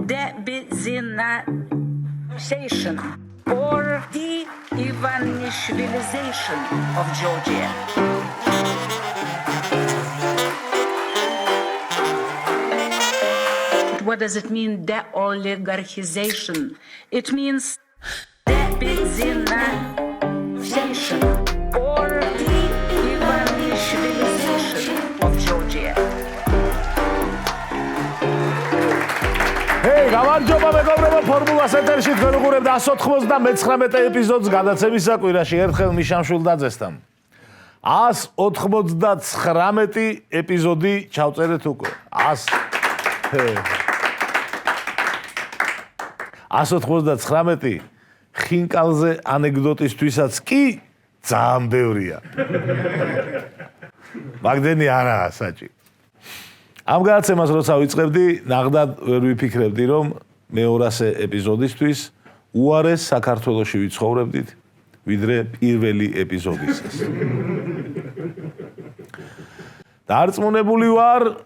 de-Benzinization or de-Ivanishvilization of Georgia. What does it mean, de-oligarchization? It means de-Benzinization or de-Ivanishvilization of Georgia. Hey, გამარჯობა მეგობრებო, ფორმულას ეთერში თქვენ უყურებთ 199 ეპიზოდს გადაცემისა კვირაში ერთხელ მიშამშვილდაძესთან. 199 ეპიზოდი ჩავწერეთ უკვე. 199 ხინკალზე ანეკდოტისთვისაც კი ძალიან ბევრია. მაგდენი არაა საჭი. ამ გადაცემას როცა ვიწყებდი, ნახდად ვერ ვიფიქრებდი, რომ მე-200 ეპიზოდისთვის უარეს საქართველოში ვიცხოვრებდით, ვიდრე პირველი ეპიზოდისას. დარწმუნებული ვარ,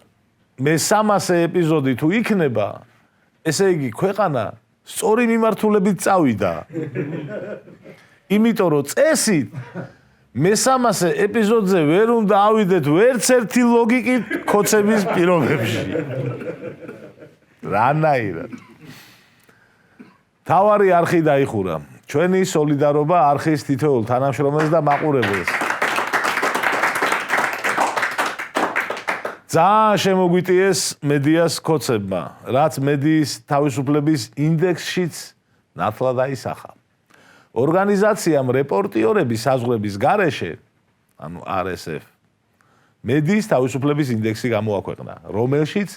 მე-300 ეპიზოდი თუ იქნება, ესე იგი ქვეყანა სწორი მიმართულებით წავიდა. იმიტომ რომ წესით მე-300 ეპიზოდზე ვერ უნდა ავიდეთ ვერც ერთი ლოგიკით ქოცების პირობებში. რანაირად. თავარი არხი დაიხურა. ჩვენი სოლიდარობა არხის თითოეულ თანამშრომელს და მაყურებელს. ძალიან შემოგვიტიეს მედიას ქოცებმა, რაც მედიის თავისუფლების ინდექსშიც ნათლად აისახა. ორგანიზაციამ რეპორტიორების საზღვრების გარეშე, ანუ RSF, მედიის თავისუფლების ინდექსი გამოაქვეყნა, რომელშიც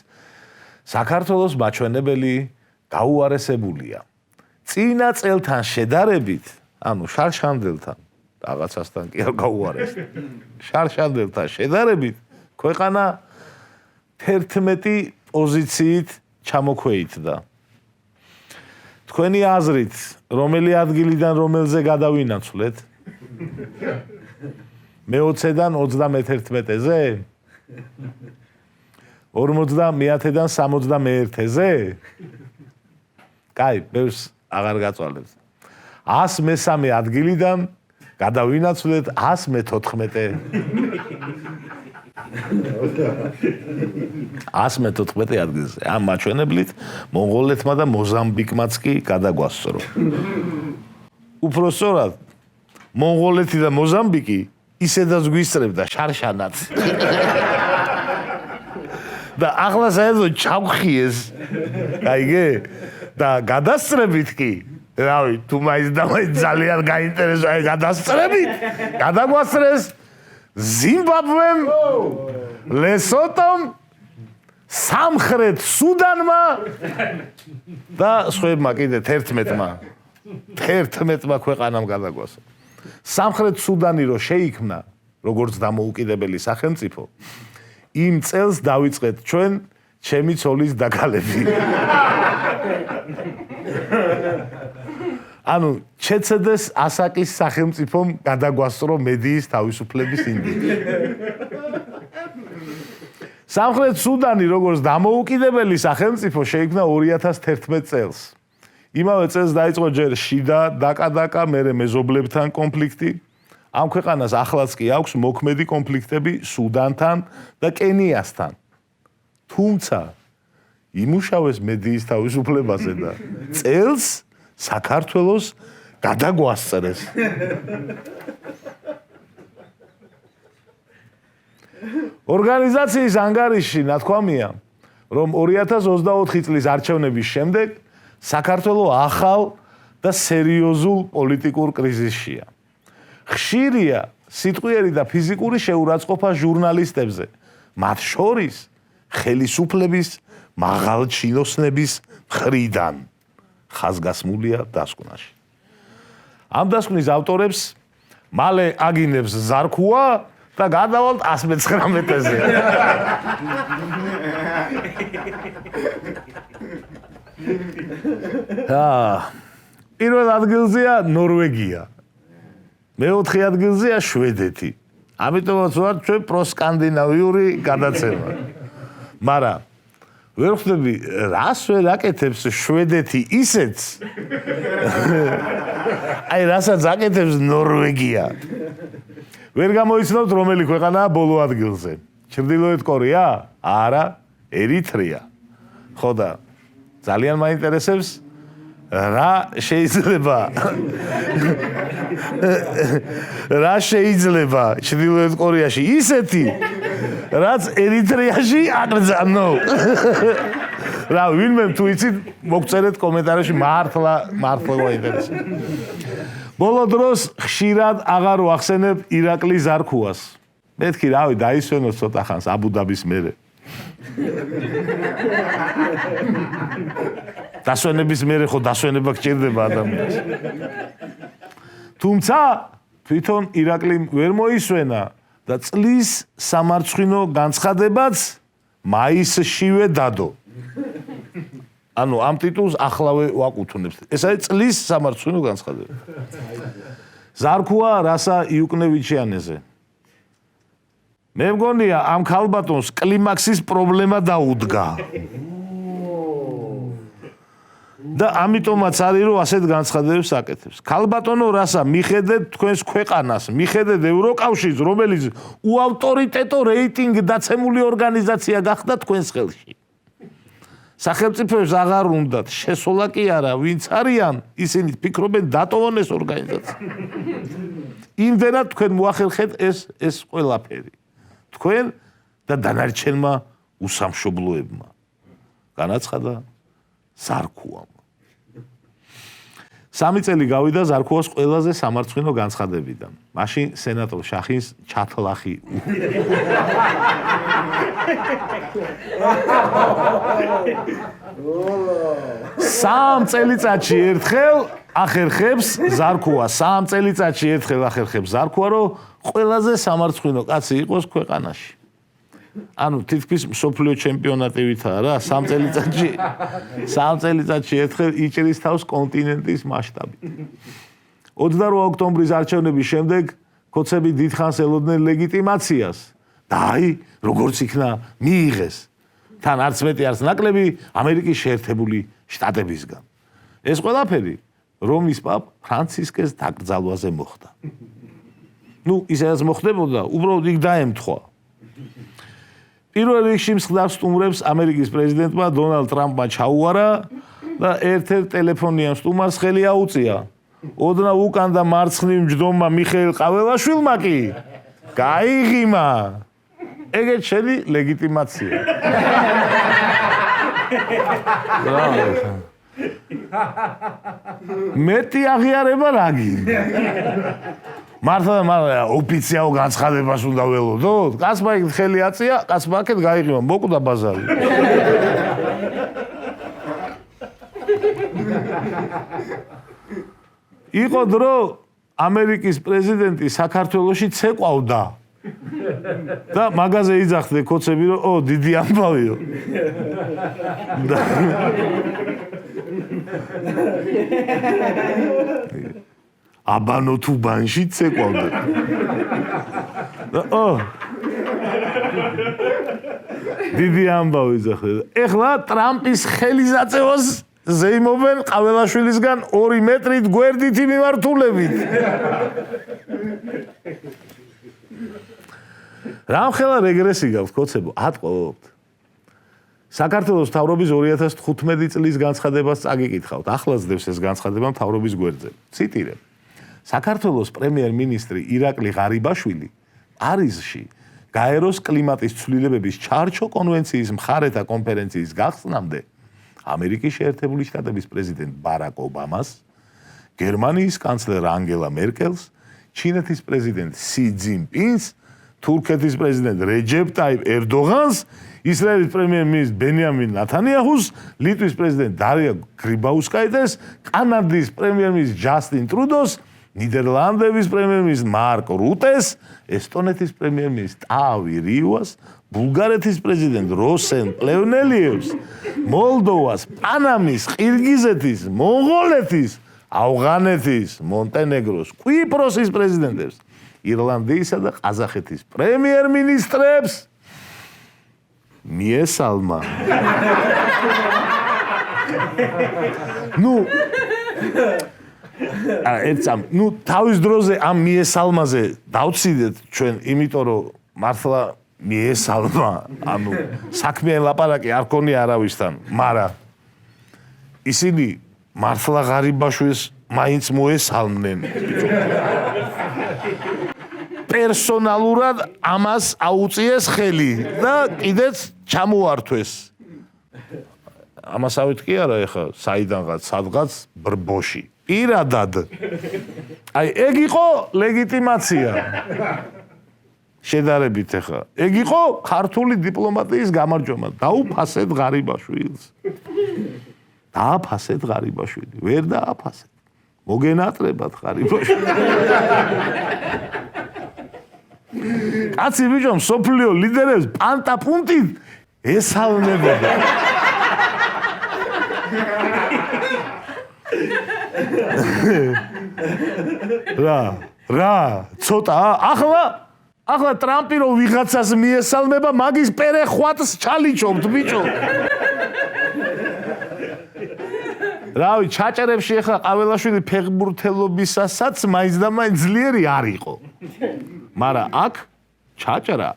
საქართველოს მაჩვენებელი გაუარესებულია. წინა წელთან შედარებით, ანუ შარშანდელთან, რაღაცასთან კი არ გაუარესდა. შარშანდელთან შედარებით, ქვეყანა 11 პოზიციით ჩამოქვეითდა. თქვენი აზრით, რომელი ადგილიდან რომელზე გადავინაცვლეთ? მე-20-დან 31-ზე? 50-დან 61-ზე? კაი, ბევრს აღარ გაწვალებთ. 103 ადგილიდან გადავინაცვლეთ 114. 114 ადგილზე. ამ მაჩვენებლით მონღოლეთმა და მოზამბიკმაც კი გადაგვასწრო. უფრო სწორად, მონღოლეთი და მოზამბიკი ისედაც გვისწრებდა შარშანაც. და ახლა საერთოდ ჩავხიეს. გაიგე? და გადასწრებით კი, რავი, თუ მაინც და მაინც ძალიან გაინტერესდა გადასწრებით, გადაგვასწრეს ზიმბაბვემ, ლესოტომ, სამხრეთ სუდანმა და სხვებმა კიდე 11 ქვეყანამ გადაგვასწრეს. სამხრეთ სუდანი რო შეიქმნა, როგორც დამოუკიდებელი სახელმწიფო, იმ წელს დავიწყეთ ჩვენ ჩემი ცოლის დაკალები. ანუ ჩეცედეს ასაკის სახელმწიფომ გადაგვასწრო მედიის თავისუფლების ინდექსი. სამხრეთ სუდანი როგორც დამოუკიდებელი სახელმწიფო შეიქმნა 2011 წელს. იმავე წელს დაიწყო ჯერ შიდა დაკა-დაკა, მერე მეზობლებთან კონფლიქტი. ამ ქვეყანას ახლაც კი აქვს მოქმედი კონფლიქტები სუდანთან და კენიასთან. თუმცა იმუშავეს მედიის თავისუფლებაზე და წელს საქართველოს გადაგვასწრეს. ორგანიზაციის ანგარიში ნათქვამია, რომ 2024 წლის არჩევნების შემდეგ საქართველო ახალ და სერიოზულ პოლიტიკურ კრიზისშია. ხშირია სიტყვიერი და ფიზიკური შეურაცხყოფა ჟურნალისტებზე, მათ შორის ხელისუფლების მაღალჩინოსნების მხრიდან. ხაზგასმულია დასკვნაში. ამ დასკვნის ავტორებს მალე აგინებს ზარქუა და გადავალთ 119-ზე. პირველ ადგილზეა ნორვეგია. მეოთხე ადგილზეა შვედეთი. ამიტომაც ვარ ჩვენ პროსკანდინავიური გადაცემა. მაგრამ ვერ ხვდები რას ვერ აკეთებს შვედეთი ისეც აი რასაც აკეთებს ნორვეგია ვერ გამოიცნობთ რომელი ქვეყანაა ბოლო ადგილზე ჩრდილოეთ კორეა არა ერიტრეა ხო და ძალიან მაინტერესებს რა შეიძლება ჩრდილოეთ კორეაში ისეთი რაც ერიტრეაში აკრძანო რა ვინმე თუ იცით მოგწერეთ კომენტარებში მართლა მაინტერესებს ბოლო დროს ხშირად აღარ ვახსენებ ირაკლი ზარქუას მეთქი რავი დაისვენოთ ცოტა ხანს აბუ-დაბის მერე დასვენების მერე ხო დასვენება გჭირდება ადამიანს თუმცა თვითონ ირაკლიმ ვერ მოისვენა და წლის სამარცხვინო განცხადებაც მაისშივე დადო ანუ ამ ტიტულს ახლავე ვაკუთვნებთ ეს არის წლის სამარცხვინო განცხადება ზარქუა რასა იუკნევიჩიანეზე მე მგონია ამ ქალბატონს კლიმაქსის პრობლემა დაუდგა და ამიტომაც არის რომ ასეთ განცხადებებს აკეთებს. ქალბატონო რასა მიხედეთ თქვენს ქვეყანას, მიხედეთ ევროკავშირს, რომელიც უავტორიტეტო რეიტინგ დაცემული ორგანიზაცია გახდა თქვენს ხელში. სახელმწიფოებს აღარ უნდათ შესოლა კი არა, ვინც არიან, ისინი ფიქრობენ დატოვონ ეს ორგანიზაცია. იმდენად თქვენ მოახერხეთ ეს ყველაფერი. თქვენ და დანარჩენმა უსამშობლოებმა. განაცხადა ზარქუამ. 3 წელი გავიდა ზარქუას ყველაზე სამარცხვინო განცხადებიდან. მაშინ სენატორ შახინს ჩათლახი. სამ წელიწადში ერთხელ ახერხებს ზარქუა. 3 წელიწადში ერთხელ ახერხებს ზარქუა, რომ ყველაზე სამარცხვინო კაცი იყოს ქვეყანაში. ანუ თითქმის მსოფლიო ჩემპიონატი ვითაა რა 3 წელიწადში ერთხელ იჭრის თავს კონტინენტის მასშტაბით. 28 ოქტომბრის არჩევნების შემდეგ კოცები დიდხანს ელოდნენ ლეგიტიმაციას და აი როგორც იქნა მიიღეს თან არც მეტი არც ნაკლები ამერიკის შეერთებული შტატებისგან. ეს ყველაფერი რომის პაპ ფრანცისკეს დაკრძალვაზე მოხდა. ნუ ისედაც მოხდებოდა, უბრალოდ იქ დაემთხვა. პირველ რიგში მსხდარ სტუმრებს ამერიკის პრეზიდენტმა დონალდ ტრამპმა ჩაუარა და ერთ-ერთ ტელეფონიან სტუმარს ხელი აუწია. ოდნავ უკან და მარცხნივ მჯდომმა მიხეილ ყაველაშვილმა კი გაიღიმა. ეგეთ შენი ლეგიტიმაცია. მეტი აღიარება რაგი. მართლა ოფიციალურ განცხადებას უნდა ველოდოთ? კაცმა იქ ხელი აწია, კაცმა აქეთ გაიღიმა, მოკვდა ბაზარი. იყო დრო ამერიკის პრეზიდენტი საქართველოში ცეკვავდა. და მაგაზე იძახდნენ კოცები, რომ ო დიდი ამბავიო. აბანო თუბანში ცეკვავდა. ო დიდი ამბავი იძახდნენ. ეხლა ტრამპის ხელის აწევას ზეიმობენ ყაველაშვილისგან 2 მეტრით გვერდითი მიმართულებით. რამხელა რეგრესი გაქვთ კოცებო, ატყობთ. საქართველოს მთავრობის 2015 წლის განცხადებას წაგიკითხავთ. ახლა ძდებს ეს განცხადება მთავრობის გვერდზე. ციტირებ. საქართველოს პრემიერ-მინისტრი ირაკლი ღარიბაშვილი პარიზში გაეროს კლიმატის ცვლილებების ჩარჩო კონვენციის მხარეთა კონფერენციის გახსნამდე ამერიკის შეერთებული შტატების პრეზიდენტ ბარაკ ობამას, გერმანიის კანცლერ ანგელა მერკელს, ჩინეთის პრეზიდენტ სი ძინპინს, თურქეთის პრეზიდენტ რეჯეპ ტაიპ ერდოღანს, ისრაელის პრემიერ-მინისტრ ბენიამინ ნათანიაჰუს, ლიტვის პრეზიდენტ დარია გრიბაუსკაიტეს, კანადის პრემიერ-მინისტრ ჯასტინ ტრუდოს, ნიდერლანდების პრემიერ-მინისტრ მარკ რუტეს, ესტონეთის პრემიერ-მინისტრ ტავი რიუას, ბულგარეთის პრეზიდენტ როსენ პლევნელიევს, მოლდოვას, პანამის, ყირგიზეთის, მონღოლეთის, ავღანეთის, მონტენეგროს, კვიპროსის პრეზიდენტებს, ირლანდიისა და ყაზახეთის პრემიერ-მინისტრებს მიესალმა. ნუ თავის დროზე ამ მიესალმაზე დავციდეთ ჩვენ, იმიტომ რომ მართლა მიესალმა, ანუ საქმიანი ლაპარაკი არ ქონია არავისთან, მაგრამ ისინი მართლა ღარიბაშვილს მაინც მოესალმნენ. პერსონალურად ამას აუწიეს ხელი და კიდეც ჩამოართვეს. ამასავით კი არა, ეხა საიდანღაც სადღაც ბრბოში. პირადად. აი, ეგ იყო ლეგიტიმაცია. შედარებით ეხა. ეგ იყო ქართული დიპლომატიის გამარჯვება. დაუფასეთ ღარიბაშვილს. დააფასეთ ღარიბაშვილი. ვერ დააფასეთ. მოგენატრებათ ღარიბაშვილი. კაცი ბიჭო, მსოფლიო ლიდერებს პანტა-პუნტით ესალმებოდა. რა, ცოტა, ახლა ტრამპი რო ვიღაცას მიესალმება, მაგის პერეხვატს ჩალიჩობთ, ბიჭო. რავი, ჩაჭერებში ახლა ყაველაშვილი ფეხბურთელობისასაც მაინც და მაინც ძლიერი არ იყო. მაგრამ აქ ჩაჭრა.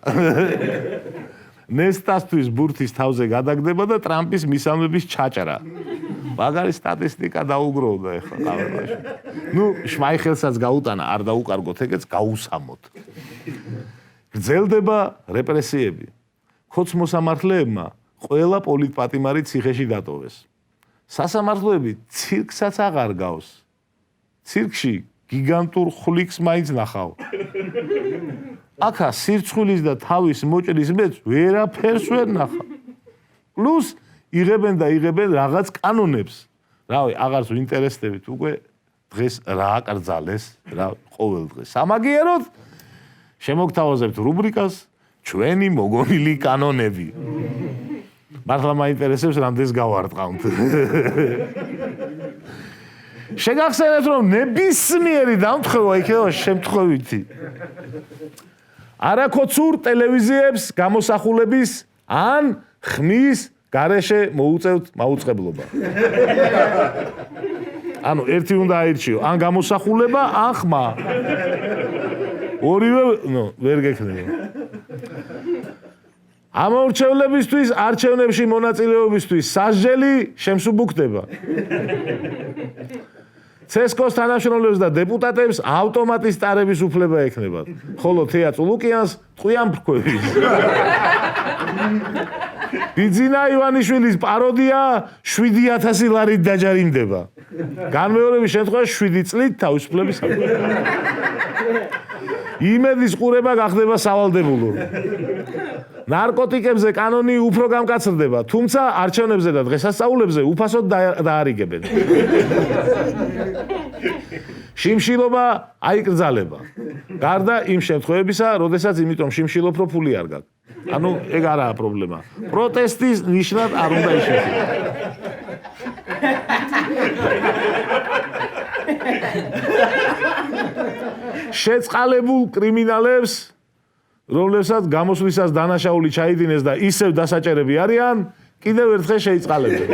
ნესტასთვის ბურთის თავზე გადაგდება და ტრამპის მისამნების ჩაჭრა. მაგარი სტატისტიკა დაუგროვდა ახლა ყაველაში. შმაიხელსაც გაუტანა, არ დაუკარგოთ ეგეც, გაუსამოთ. გრძელდება რეპრესიები. ხოცმოსამართლეებმა ყველა პოლიტპატიმარი ციხეში დატოვეს. სასამართლოები ცირკსაც აღარ გავს. ცირკში გიგანტურ ხვლიკს მაინც ნახავ. აქა სირცხვილის და თავის მოჭრის მეც ვერაფერს ვერ ნახავ. პლუს იღებენ რაღაც კანონებს. რავი, აღარც ვინტერესდებით უკვე დღეს რა აკრძალეს, ყოველ დღეს. სამაგიეროდ შემოგთავაზებთ რუბრიკას ჩვენი მოგონილი კანონები. მართლა მაინტერესებს რამდენს გავარტყავთ. შეგახსენებთ რომ ნებისმიერი დამთხევა იქნება შემთხვევითი. არაქოცურ ტელევიზიებს გამოსახულების ან ხმის გარეშე მოუწევთ მაუწყებლობა. ანუ ერთი უნდა აირჩიო, ან გამოსახულება, ან ხმა. ორივე, ვერ გექნება. ამორჩევლებისთვის არჩევნებში მონაწილეობისთვის სასჯელი შემსუბუქდება. ცესკოს თანამშრომლებს და დეპუტატებს ავტომატის ტარების უფლება ექნებათ. ხოლო თეა წულუკიანს ტყვიან ფრქვევის. ბიძინა ივანიშვილის პაროდია 7,000 ლარით დაჯარიმდება. განმეორების შემთხვევაში 7 წლით თავისუფლების საფრთხე. იმედის ყურება გახდება სავალდებულო. ნარკოტიკებზე კანონი უფრო გამკაცრდება, თუმცა არჩევნებზე და დღესასწაულებზე უფასოდ დაარიგებენ. შიმშილობა აიკრძალება. გარდა იმ შემთხვევებისა, როდესაც იმიტომ შიმშილობ, რომ ფული არ გაქვს. ანუ ეგ არაა პრობლემა. პროტესტის ნიშნად არ უნდა იშეცი. შეწყალებულ კრიმინალებს, რომლებსაც გამოსვლისას დანაშაული ჩაიდინეს და ისევ დასაჭერები არიან, კიდევ ერთხელ შეიწყალებენ.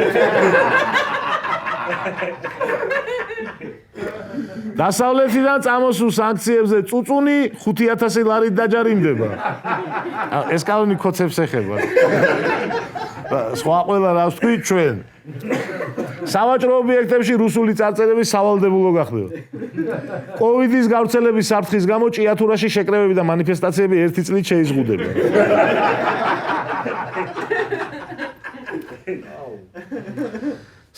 დასავლეთიდან წამოსულ სანქციებზე წუწუნი 5,000 ლარით დაჯარიმდება. ეს კანონი ქოცებს ეხება. სხვა ყველა რას ვთქვი ჩვენ. სავაჭრო ობიექტებში რუსული წარწერები სავალდებულო გახდება. კოვიდის გავრცელების საფრთხის გამო ჭიათურაში შეკრებები და მანიფესტაციები 1 წლით შეიზღუდება.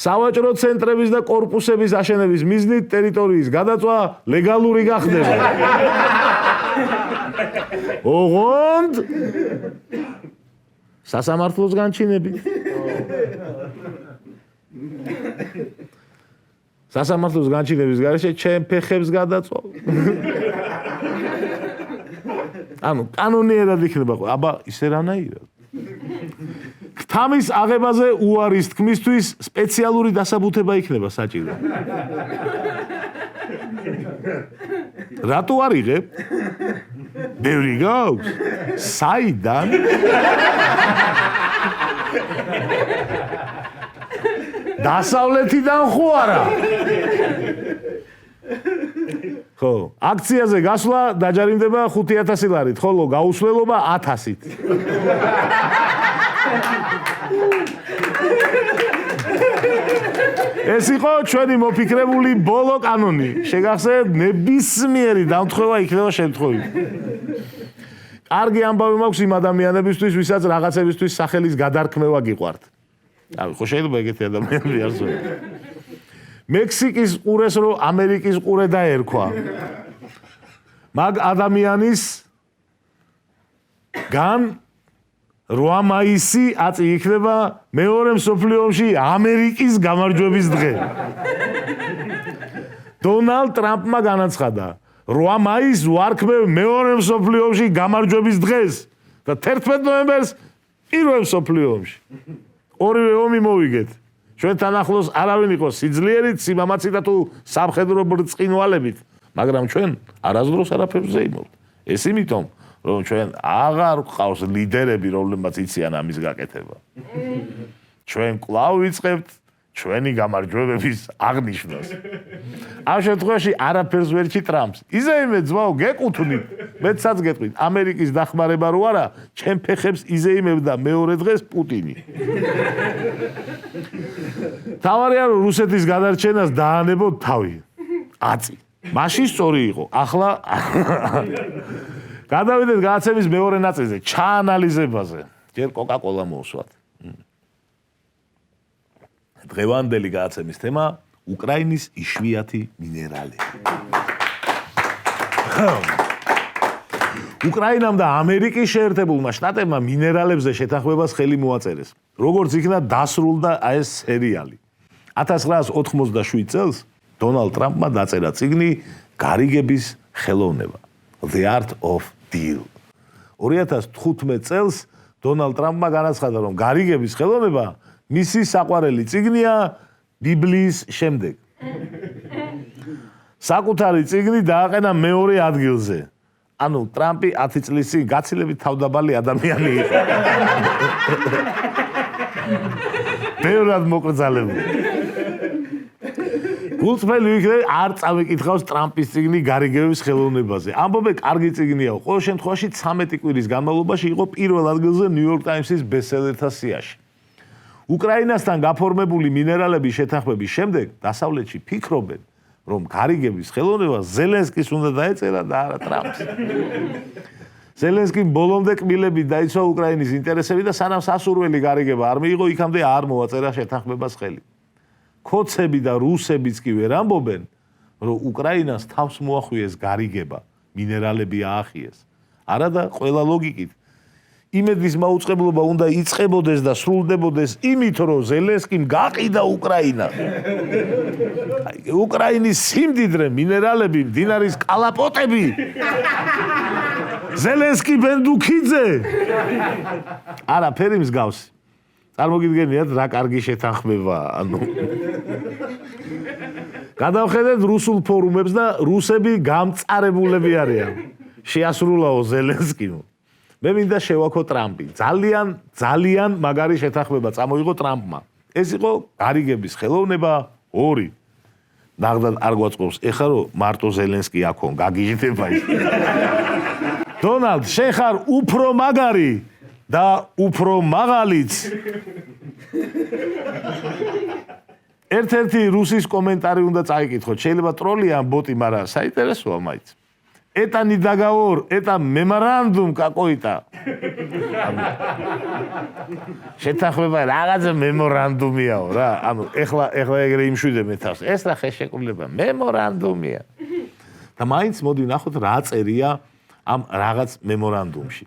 სავაჭრო ცენტრების და კორპუსების აშენების მიზნით ტერიტორიის გადაწვა ლეგალური გახდება. ოღონდ სასამართლოს განჩინებით. სასამართლოს განჩინების გარეშე ჩემ ფეხებს გადაწვა. ანუ კანონიერად იქნება, აბა ისე რანაირად. ქთამის აღებაზე უარის თქმისთვის სპეციალური დასაბუთება იქნება საჭირო. რატო არ იღებ? ბევრი გაქვს? საიდან? დასავლეთიდან ხო არა? ხო, აქციაზე გასვლა დაჯარიმდება 5000 ლარით, ხოლო გაუსვლელობა 1000-ით. ეს იყო ჩვენი მოფიქრებული ბოლო კანონი. შეგახსენებთ, ნებისმიერი დამთხევა იქნება შემთხვევით. კარგი ამბავი მაქვს იმ ადამიანებისთვის, ვისაც რაღაცებისთვის სახელის გადარქმევა გიყვართ. აი, ხო შეიძლება ეგეთი ადამიანები არსებობენ. მექსიკის ყურეს რო ამერიკის ყურე დაერქვა. მაგ ადამიანის გან 8 მაისი აწი იქნება მეორე მსოფლიო ომში ამერიკის გამარჯვების დღე. დონალდ ტრამპმა განაცხადა 8 მაისს ვარქმევ მეორე მსოფლიო ომში გამარჯვების დღეს და 11 ნოემბერს პირველ მსოფლიო ომში. ორივე ომი მოვიგეთ. ჩვენთან ახლოს არავინ იყო სიძლიერით, სიმამაცით და თუ სამხედრო ბრწყინვალებით, მაგრამ ჩვენ არასდროს არაფერს ზეიმობთ. ეს იმიტომ, რომ ჩვენ აღარ გვყავს ლიდერები, რომლებმაც იციან ამის გაკეთება. ჩვენ კვლავ ვიწყებთ ჩვენი გამარჯვებების აღნიშვნას. ამ შემთხვევაში არაფერს ვერ ჭიტრამს. იზეიმე ძმაო, გეკუთვნით, მეცაც გეტყვით, ამერიკის დახმარება რო არა, ჩემ ფეხებს იზეიმებდა მეორე დღეს პუტინი. თავარია რომ რუსეთის გადარჩენას დაანებოთ თავი. აწი. მაშინ სწორი იყო. ახლა გადავიდეთ გადაცემის მეორე ნაწილზე, ჩაანალიზებაზე. ჯერ კოკა-კოლა მოვსვათ. დღევანდელი გადაცემის თემა უკრაინის იშვიათი მინერალები. უკრაინამ და ამერიკის შეერთებულმა შტატებმა მინერალებზე შეთანხმებას ხელი მოაწერეს. როგორც იქნა დასრულდა ეს სერიალი. 1987 წელს დონალდ ტრამპმა დაწერა წიგნი გარიგების ხელოვნება. The Art of Deal. 2015 წელს დონალდ ტრამპმა განაცხადა, რომ გარიგების ხელოვნება მისი საყვარელი წიგნია ბიბლიის შემდეგ. საკუთარი წიგნი დააყენა მეორე ადგილზე. ანუ ტრამპი 10 წლის წინ გაცილებით თავდაბალი ადამიანი იყო. ბევრად მოკრძალებული. გულწრფელი ვიქნები არ წამიკითხავს ტრამპის წიგნი გარიგების ხელოვნებაზე. ამბობენ, კარგი წიგნია. ყოველ შემთხვევაში 13 კვირის განმავლობაში იყო პირველ ადგილზე New York Times-ის ბესტსელერთა სიაში. უკრაინასთან გაფორმებული მინერალების შეთანხმების შემდეგ დასავლეთში ფიქრობენ, რომ გარიგების ხელოვნება ზელენსკის უნდა დაეწერა და არა ტრამპს. ზელენსკიმ ბოლომდე კბილებით დაიცვა უკრაინის ინტერესები და სანამ სასურველი გარიგება არ მიიღო, იქამდე არ მოაწერა შეთანხმებას ხელი. ქოცები და რუსებიც კი ვერ ამბობენ, რომ უკრაინას თავს მოახვიეს გარიგება, მინერალები აახიეს. არა და ყველა ლოგიკით. იმედის მაუწყებლობა უნდა იწყებოდეს და სრულდებოდეს იმით, რომ ზელენსკიმ გაყიდა უკრაინა. უკრაინის სიმდიდრე, მინერალები, მდინარის კალაპოტები. ზელენსკი ბენდუქიძე. არაფერი მსგავსი. წარმოგიდგენიათ რა კარგი შეთანხმება, ანუ. გადავხედეთ რუსულ ფორუმებს და რუსები გამწარებულები არიან. შეასრულაო ზელენსკიმ. მე მინდა შევაქო ტრამპი. ძალიან მაგარი შეთანხმება წამოიღო ტრამპმა. ეს იყო გარიგების ხელოვნება 2. ნახდათ არ გვაწყობს. ეხლა რომ მარტო ზელენსკი აქონ გაგიჟდება ის. დონალდ, შენ ხარ უფრო მაგარი და უფრო მაღალიც. ერთ-ერთი რუსის კომენტარი უნდა წაიკითხოთ. შეიძლება ტროლია ან ბოტი, მაგრამ საინტერესოა მაინც. Это не договор, это меморандум какой-то. შეთანხმება რაღაცა მემორანდუმიაო რა. ანუ ეხლა ეგრე იმშვიდებ თავს. ეს რა ხელშეკრულება მემორანდუმია. და მაინც მოდი ნახოთ რა წერია ამ რაღაც მემორანდუმში.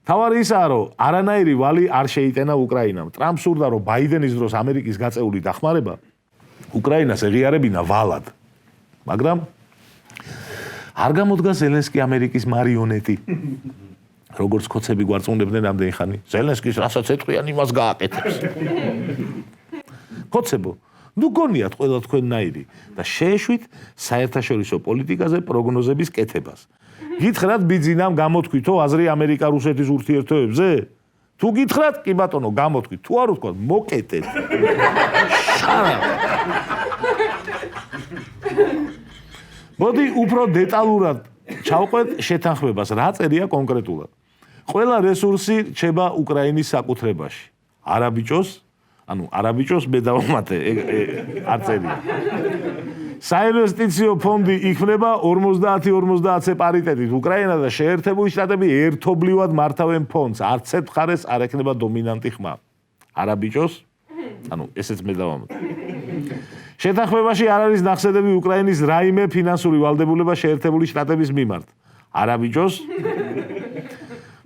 თავარი ისაა, რომ არანაირი ვალი არ შეიტენა უკრაინამ. ტრამპს სურდა, რომ ბაიდენის დროს ამერიკის გაწეული დახმარება უკრაინას ეღიარებინა ვალად. მაგრამ არ გამოდგა ზელენსკი ამერიკის მარიონეტი. როგორც ქოცები გვარწმუნებდნენ ამდენი ხანი. ზელენსკის რასაც ეტყვიან, იმას გააკეთებს. ქოცებო, ნუ გონიათ ყველა თქვენნაირი და შეეშვით საერთაშორისო პოლიტიკაზე პროგნოზების კეთებას. გითხრათ ბიძინამ გამოთქვითო აზრი ამერიკა-რუსეთის ურთიერთობებზე? თუ გითხრათ, კი ბატონო, გამოთქვით. თუ არ ვთქვათ, მოკეტეთ. მოდი უფრო დეტალურად ჩავყვეთ შეთანხმებას, რა წერია კონკრეტულად. ყველა რესურსი რჩება უკრაინის საკუთრებაში. არაბიჭოს მე დავამატე, არ წერია. საინვესტიციო ფონდი იქმნება 50-50 პარიტეტით. უკრაინა და შეერთებული შტატები ერთობლივად მართავენ ფონდს. არც ერთ მხარეს არ ექნება დომინანტი ხმა. არაბიჭოს, ესეც მე დავამატე. შეთანხმებაში არ არის ნახსენები უკრაინის რაიმე ფინანსური ვალდებულება შეერთებული შტატების მიმართ. არაბიჭოს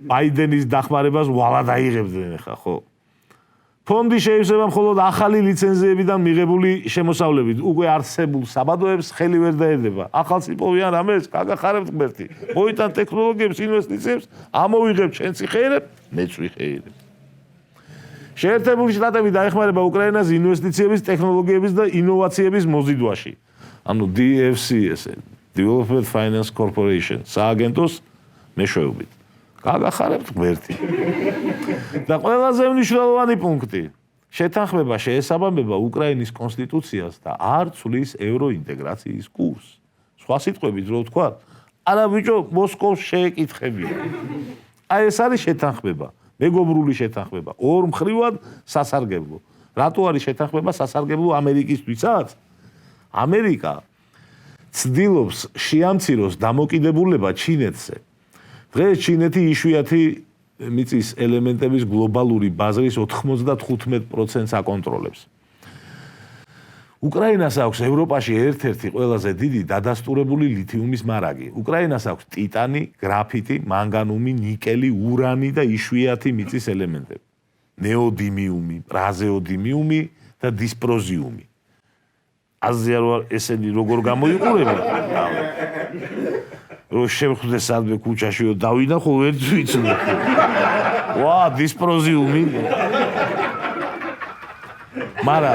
ბაიდენის დახმარებას ვალად აიღებდნენ ხა, ხო? ფონდი შეივსება მხოლოდ ახალი ლიცენზიებიდან მიღებული შემოსავლებით. უკვე არსებულ საბადოებს ხელი ვერ დაედება. ახალწლოვიან რამეს გაგახარებთ ღმერთი. მოიტან ტექნოლოგიებს, ინვესტიციებს, ამოვიღებ ჩვენც ვიხეირებ, მეც ვიხეირებ. შეერთებული შტატები დაეხმარება უკრაინას ინვესტიციების, ტექნოლოგიების და ინოვაციების მოზიდვაში. DFC ესე, Development Finance Corporation, სააგენტოს მეშვეობით. გაგახარებთ ღმერთი. და ყველაზე მნიშვნელოვანი პუნქტი. შეთანხმება შეესაბამება უკრაინის კონსტიტუციას და არ ცვლის ევროინტეგრაციის კურსს. სხვა სიტყვებით რო ვთქვა, არაბიჭო მოსკოვს შეეკითხებია. აი ეს არის შეთანხმება, მეგობრული შეთანხმება, ორ მხრივად სასარგებლო. რატო არის შეთანხმება სასარგებლო ამერიკისთვისაც? ამერიკა ცდილობს შეამციროს დამოკიდებულება ჩინეთზე. დღეს ჩინეთი იშვიათი მიწის ელემენტების გლობალური ბაზრის 95%-ს აკონტროლებს. უკრაინას აქვს ევროპაში ერთ-ერთი ყველაზე დიდი დადასტურებული ლითიუმის მარაგი. უკრაინას აქვს ტიტანი, გრაფიტი, მანგანუმი, ნიკელი, ურანი და იშვიათი მიწის ელემენტები. ნეოდინიუმი, პრაზეოდინიუმი და დისპროზიუმი. აზიარვარ ესენი როგორ გამოიყურება? რო შევხვდე სადმე ქუჩაშიო დავინახო ერთ ვიცნობ. ვა, დისპროზიუმი. მარა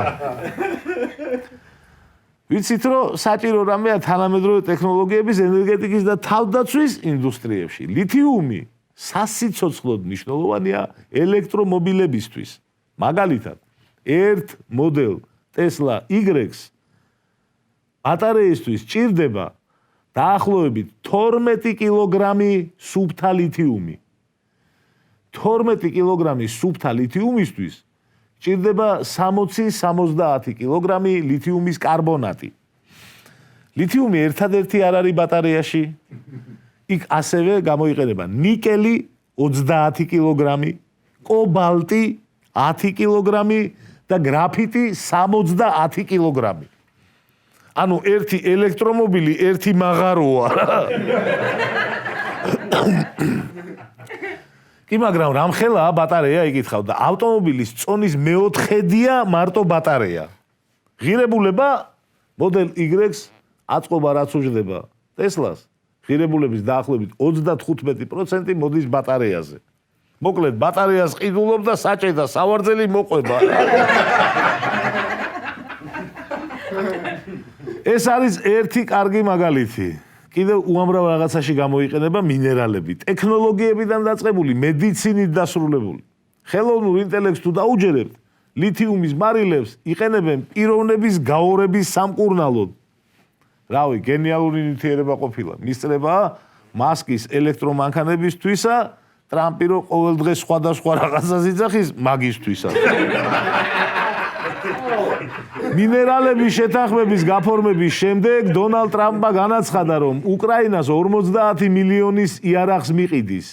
ვიცით რომ საჭირო რამეა თანამედროვე ტექნოლოგიების, ენერგეტიკის და თავდაცვის ინდუსტრიებში. ლითიუმი სასიცოცხლოდ მნიშვნელოვანია ელექტრომობილებისთვის. მაგალითად, ერთ მოდელ Tesla Y-ს ბატარეისთვის ჭირდება დაახლოებით 12 კილოგრამი სუფთა ლითიუმი. 12 კილოგრამი სუფთა ლითიუმისთვის ჭირდება 60-70 კილოგრამი ლითიუმის კარბონატი. ლითიუმი ერთადერთი არ არის ბატარეაში. იქ ასევე გამოიყენება ნიკელი 30 კილოგრამი, კობალტი 10 კილოგრამი და გრაფიტი 70 კილოგრამი. ანუ ერთი ელექტრომობილი, ერთი მაღაროა. კი, მაგრამ რამხელაა ბატარეა იკითხავ და ავტომობილის წონის მეოთხედია მარტო ბატარეა. ღირებულება მოდელ Y-ს აწყობა რაც უჯდება Tesla-ს, ღირებულების დაახლოებით 35% მოდის ბატარეაზე. მოკლედ ბატარეას ყიდულობ და საჭე და სავარძელი მოყვება. ეს არის ერთი კარგი მაგალითი. კიდევ უამრავ რაღაცაში გამოიყენება მინერალები, ტექნოლოგიებიდან დაწყებული, მედიცინით დასრულებული. ხელოვნურ ინტელექტს თუ დაუჯერებთ, ლითიუმის მარილებს იყენებენ პიროვნების გაორების სამკურნალოდ. რავი, გენიალური ნივთიერება ყოფილა. მისწრებაა მასკის ელექტრომანქანებისთვისა, ტრამპი რო ყოველ დღე სხვადასხვა რაღაცას იძახის მაგისთვისაც. მინერალების შეთანხმების გაფორმების შემდეგ დონალდ ტრამპმა განაცხადა, რომ უკრაინას 50 მილიონის იარაღს მიყიდის.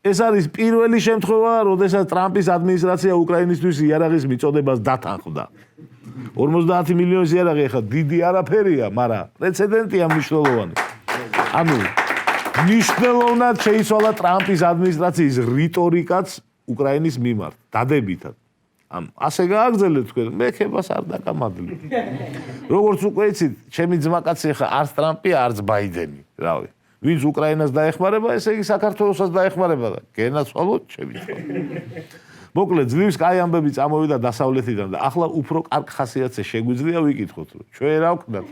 ეს არის პირველი შემთხვევა, როდესაც ტრამპის ადმინისტრაცია უკრაინისთვის იარაღის მიწოდებას დათანხმდა. 50 მილიონის იარაღი ახლა დიდი არაფერია, მაგრამ პრეცედენტია მნიშვნელოვანი. ანუ მნიშვნელოვნად შეიცვალა ტრამპის ადმინისტრაციის რიტორიკაც უკრაინის მიმართ, დადებითად. ასე გააგრძელეთ თქვენ, მექებას არ დაკამადლით. როგორც უკვე იცით, ჩემი ძმაკაცი ხა არც ტრამპი, არც ბაიდენი, რავი. ვინც უკრაინას დაეხმარება, ესე იგი საქართველოსაც დაეხმარება და გენაცვალოთ ჩემი თქმა. მოკლედ, ძლივს კაი ამბები წამოვიდა დასავლეთიდან და ახლა უფრო კარგ ხასიათზე შეგვიძლია ვიკითხოთ, რომ ჩვენ რა ვქნათ,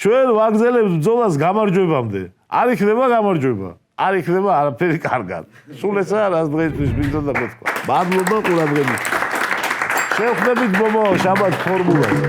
ჩვენ ვაგზელებთ ბრძოლას გამარჯვებამდე. არ იქნება გამარჯვება. არ იქნება არაფერი კარგად. სულ ესაა რას დღეისთვის მინდოდა მეთქვა. მადლობა ყურადღებით. შევხვდებით მომავალ შაბათ ფორმულაზე.